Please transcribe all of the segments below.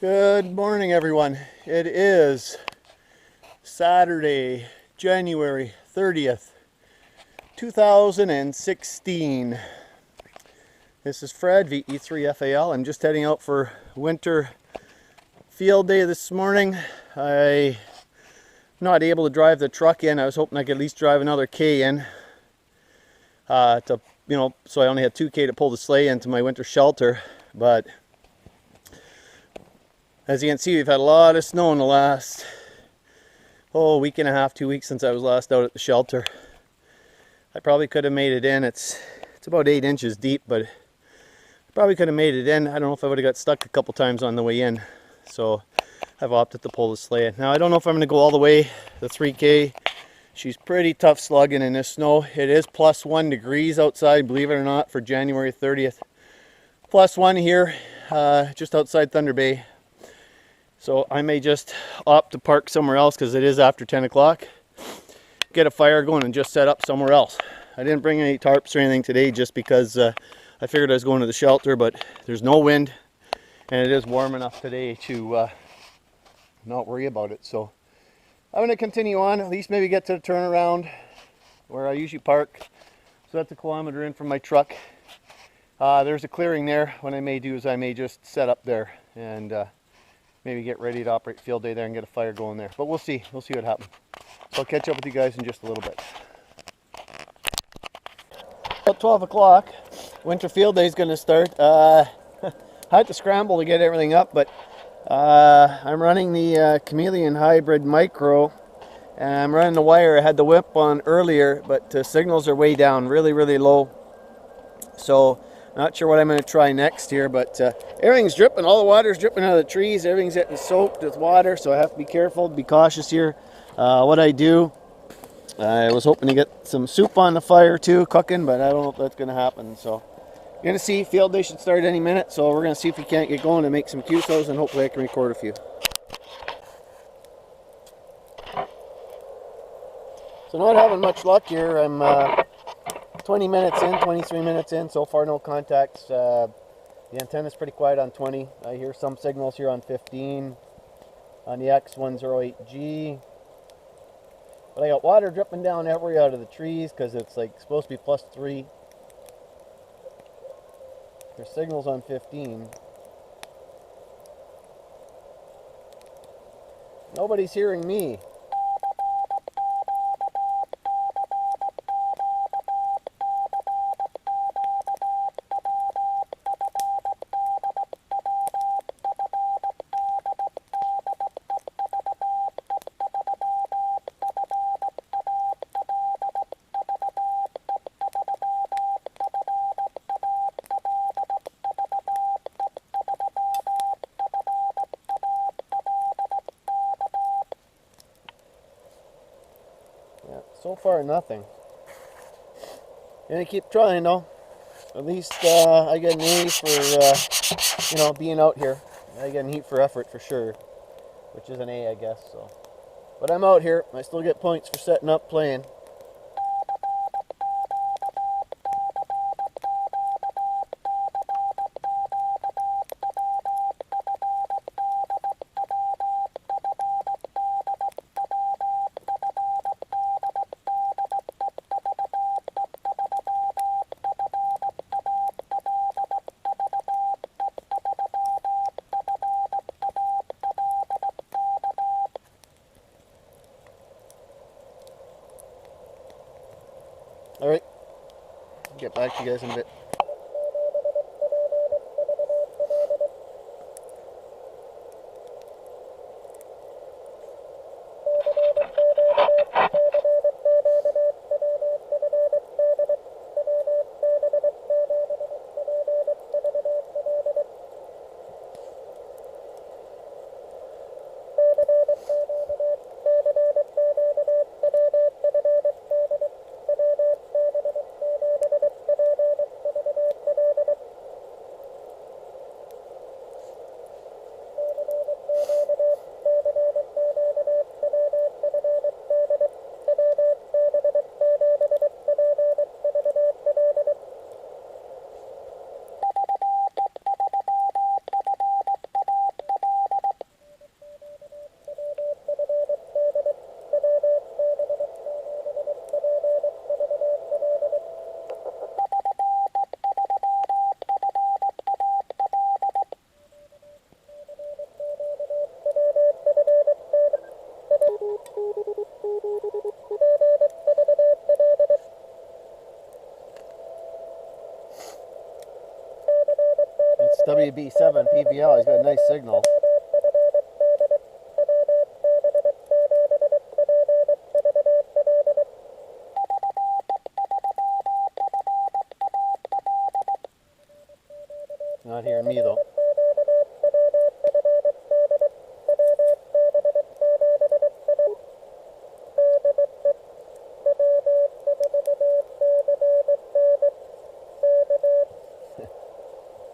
Good morning, everyone. It is Saturday, January 30th, 2016. This is Fred, VE3FAL. I'm just heading out for winter field day this morning. I'm not able to drive the truck in. I was hoping I could at least drive another K in. So I only had 2K to pull the sleigh into my winter shelter. But as you can see, we've had a lot of snow in the last week and a half, 2 weeks since I was last out at the shelter. I probably could have made it in. It's about 8 inches deep, but I probably could have made it in. I don't know if I would have got stuck a couple times on the way in. So I've opted to pull the sleigh. Now I don't know if I'm going to go all the way the 3K. She's pretty tough slugging in this snow. It is plus 1 degrees outside, believe it or not, for January 30th. Plus 1 here, just outside Thunder Bay. So I may just opt to park somewhere else because it is after 10 o'clock. Get a fire going and just set up somewhere else. I didn't bring any tarps or anything today just because I figured I was going to the shelter, but there's no wind and it is warm enough today to not worry about it. So I'm going to continue on, at least maybe get to the turnaround where I usually park. So that's a kilometer in from my truck. There's a clearing there. What I may do is I may just set up there and maybe get ready to operate field day there and get a fire going there. But we'll see. We'll see what happens. So I'll catch up with you guys in just a little bit. About 12 o'clock, winter field day is going to start. I had to scramble to get everything up, but I'm running the Chameleon Hybrid Micro. And I'm running the wire. I had the whip on earlier, but the signals are way down, really, really low. So not sure what I'm going to try next here, but everything's dripping. All the water's dripping out of the trees. Everything's getting soaked with water, so I have to be careful, be cautious here. What I do, I was hoping to get some soup on the fire too, cooking, but I don't know if that's going to happen. So you're going to see field day should start any minute, so we're going to see if we can't get going and make some QSOs, and hopefully I can record a few. So not having much luck here. I'm 20 minutes in, 23 minutes in, so far no contacts. The antenna's pretty quiet on 20. I hear some signals here on 15, on the X108G. But I got water dripping down everywhere out of the trees because it's like supposed to be plus 3. There's signals on 15. Nobody's hearing me. So far, nothing. Gonna keep trying though. At least I get an A for being out here. I get an E for effort for sure, which is an A, I guess. So, but I'm out here. I still get points for setting up, playing. Alright, get back to you guys in a bit. WB7 PVL, he's got a nice signal. Not hearing me though.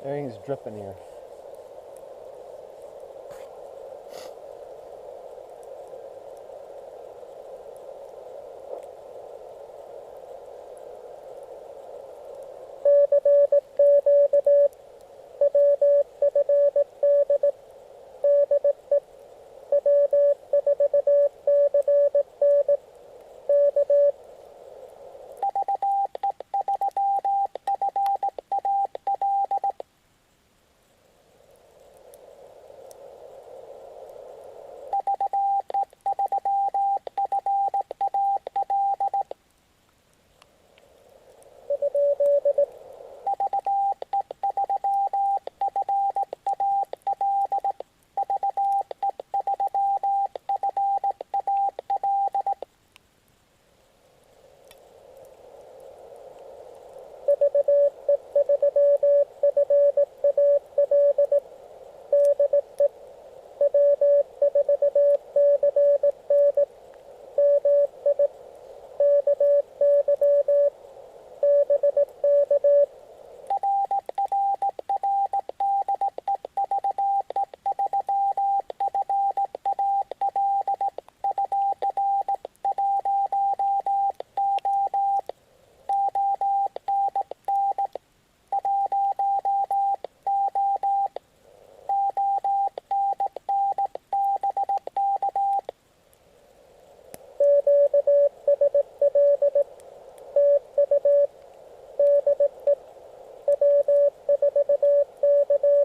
Everything's dripping here.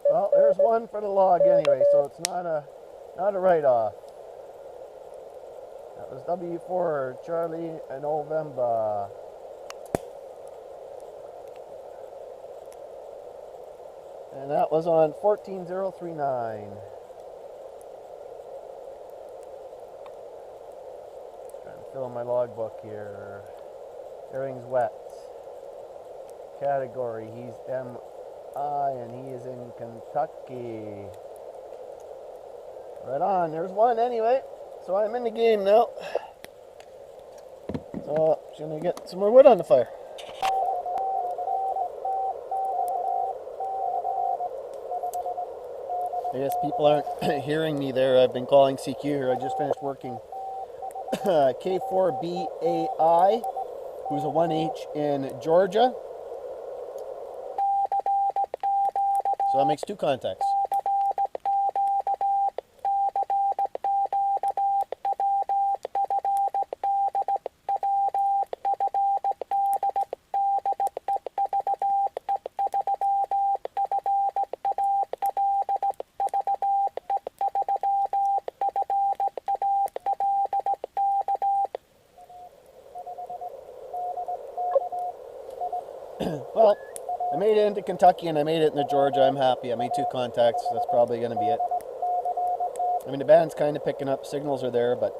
Well, there's one for the log anyway, so it's not a write-off. That was W4 Charlie and November. And that was on 14039. Trying to fill in my logbook here. Everything's wet. Category, he's MI and he is in Kentucky. Right on, there's one anyway. So I'm in the game now. So I'm gonna get some more wood on the fire. I guess people aren't hearing me there. I've been calling CQ here. I just finished working K4BAI, who's a 1H in Georgia. So that makes 2 contacts. Well, I made it into Kentucky and I made it into Georgia. I'm happy. I made 2 contacts. That's probably going to be it. I mean, the band's kind of picking up. Signals are there, but...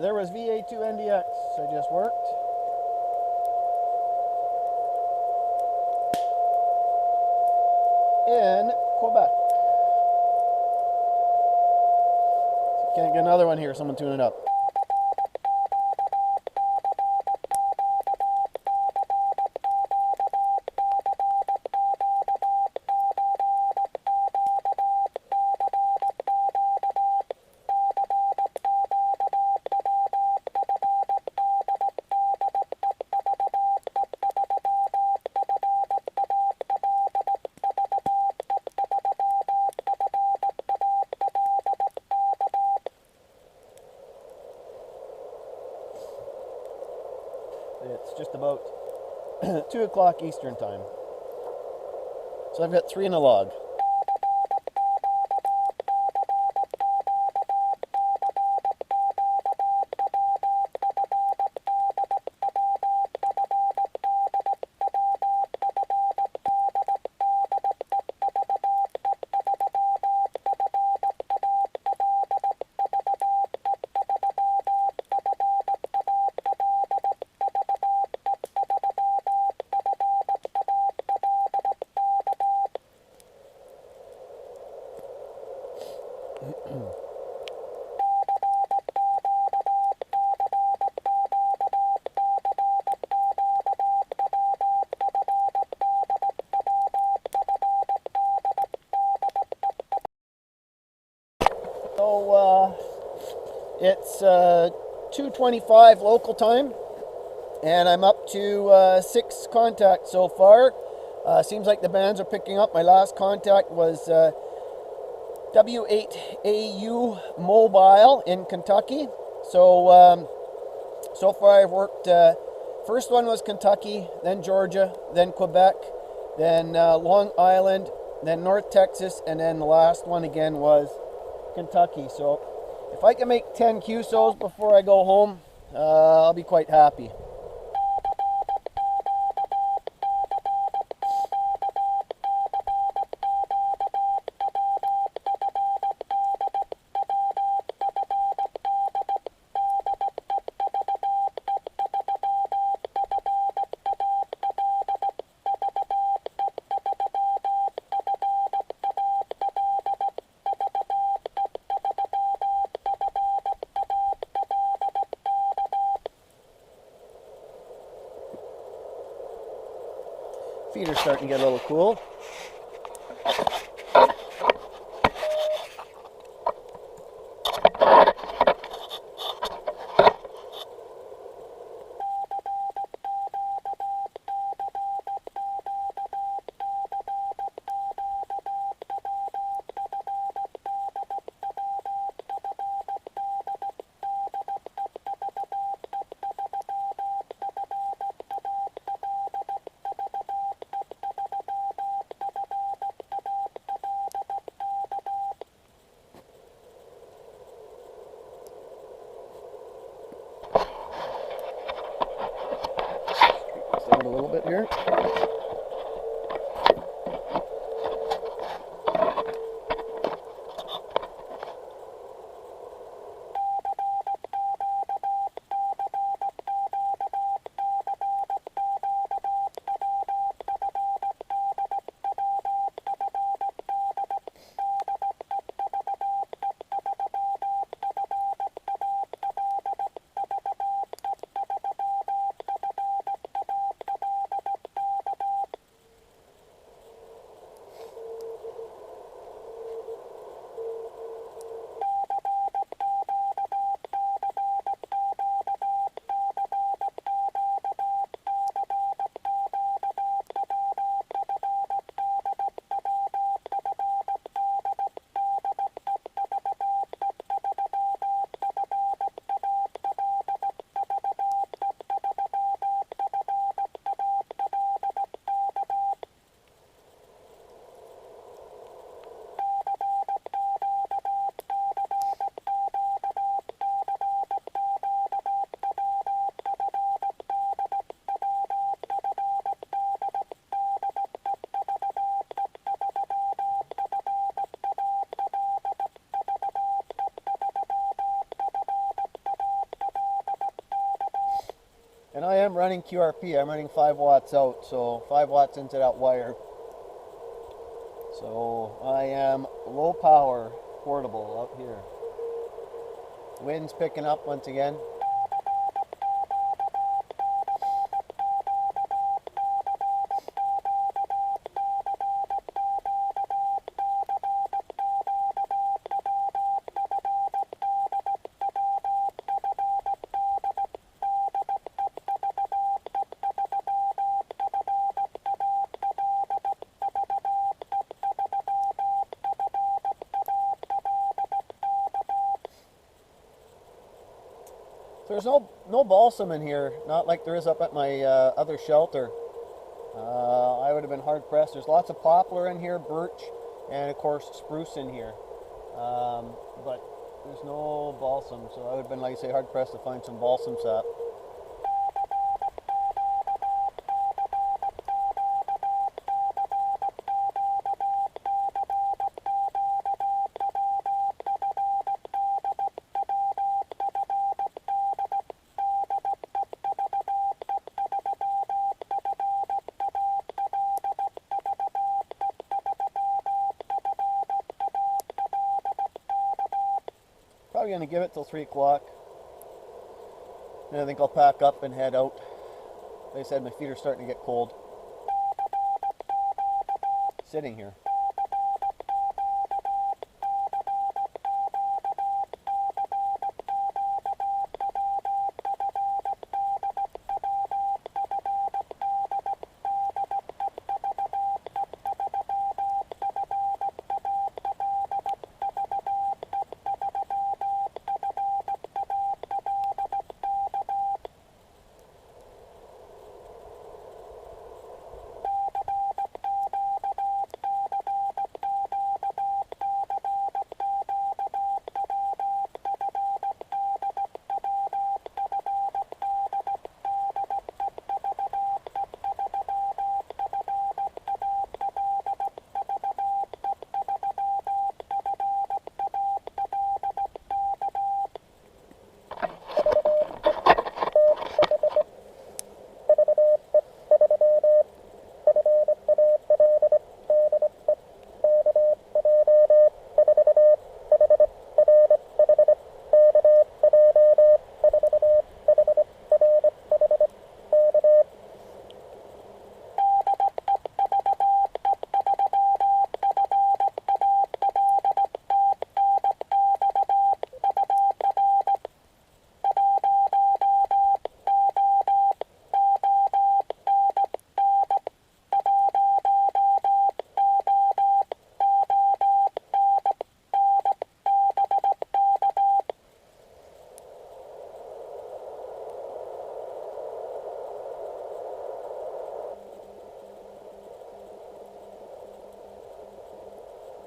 there was VA2NDX I just worked. In Quebec. Can't get another one here, someone tune it up. It's just about 2 o'clock Eastern time. So I've got 3 in a log. So it's 2:25 local time, and I'm up to 6 contacts so far. Seems like the bands are picking up. My last contact was W8AU Mobile in Kentucky. So so far I've worked, first one was Kentucky, then Georgia, then Quebec, then Long Island, then North Texas, and then the last one again was Kentucky. So if I can make 10 QSOs before I go home, I'll be quite happy. Feet are starting to get a little cool. am running QRP. I'm running 5 watts out, so 5 watts into that wire. So I am low power portable up here. Wind's picking up once again. There's no balsam in here, not like there is up at my other shelter. I would have been hard pressed. There's lots of poplar in here, birch, and of course spruce in here. But there's no balsam, so I would have been, like I say, hard pressed to find some balsam sap. Probably going to give it till 3 o'clock. And I think I'll pack up and head out. Like I said, my feet are starting to get cold. Sitting here.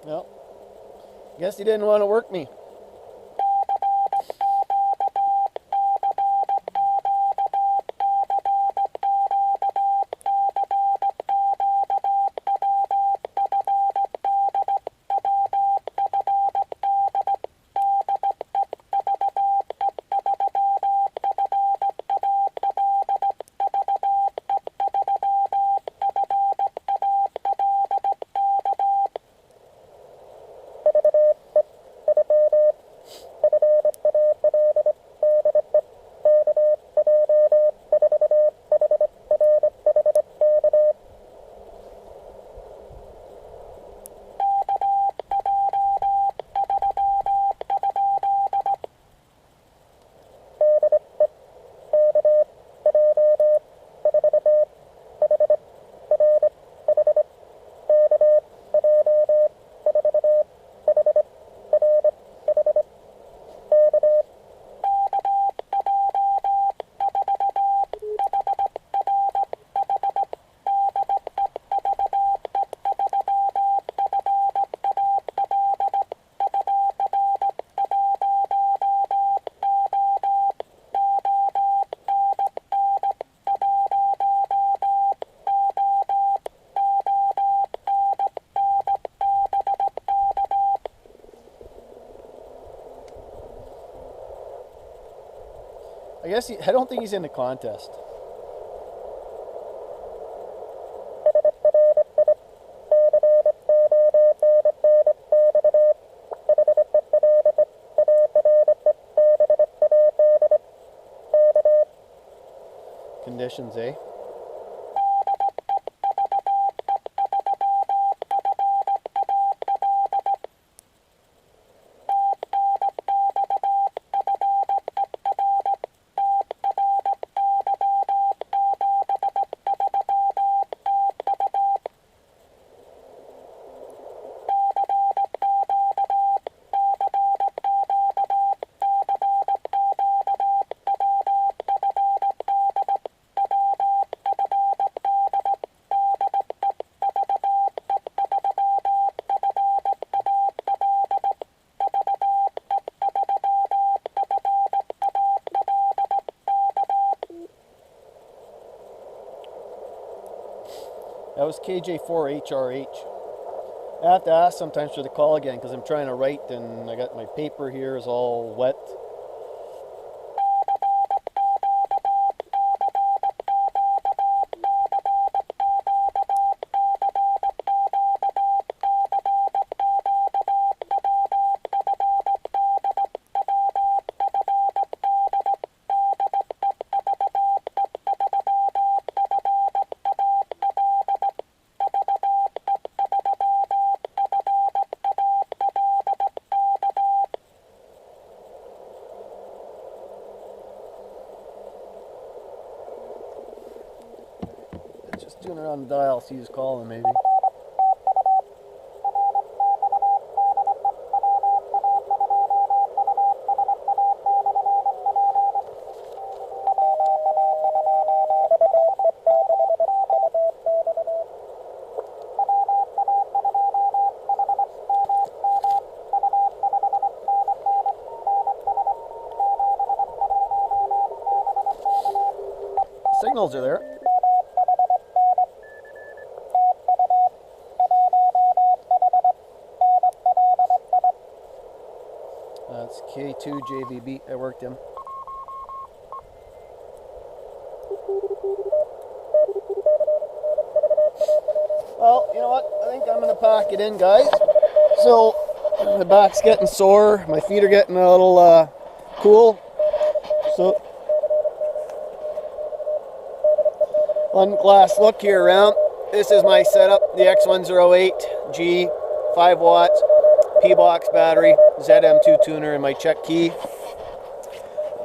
Well, guess he didn't want to work me. I guess I don't think he's in the contest. conditions, eh? That was KJ4HRH. I have to ask sometimes for the call again because I'm trying to write and I got my paper here is all wet. Just doing it on the dial, see who's calling maybe. Signals are there. That's K2JVB. I worked him. Well, you know what? I think I'm going to pack it in, guys. So, my back's getting sore. My feet are getting a little cool. So, one last look here around. This is my setup. The X108G, 5 watts, P-Box battery, ZM2 tuner, and my check key.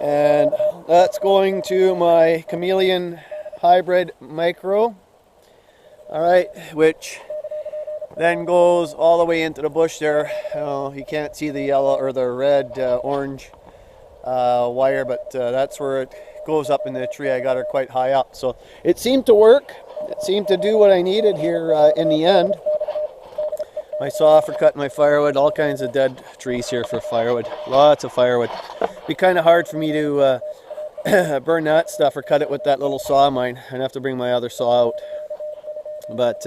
And that's going to my Chameleon Hybrid Micro. Alright, which then goes all the way into the bush there. You can't see the yellow or the red, orange wire, but that's where it goes up in the tree. I got her quite high up. So it seemed to work. It seemed to do what I needed here in the end. My saw for cutting my firewood, all kinds of dead trees here for firewood. Lots of firewood. It'd be kind of hard for me to burn that stuff or cut it with that little saw of mine. I'd have to bring my other saw out. But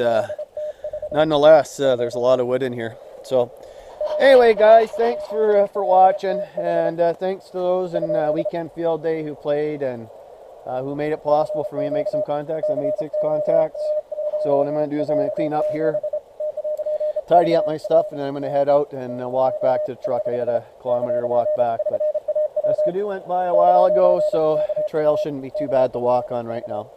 nonetheless, there's a lot of wood in here. So anyway, guys, thanks for watching, and thanks to those in Weekend Field Day who played and who made it possible for me to make some contacts. I made 6 contacts. So what I'm going to do is I'm going to clean up here, tidy up my stuff, and then I'm going to head out and walk back to the truck. I got a kilometer to walk back, but a Skidoo went by a while ago, so the trail shouldn't be too bad to walk on right now.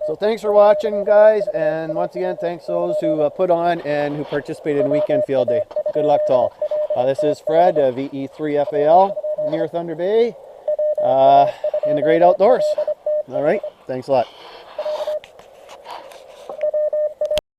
So thanks for watching, guys, and once again, thanks to those who put on and who participated in Weekend Field Day. Good luck to all. This is Fred, VE3FAL, near Thunder Bay, in the great outdoors. All right, thanks a lot.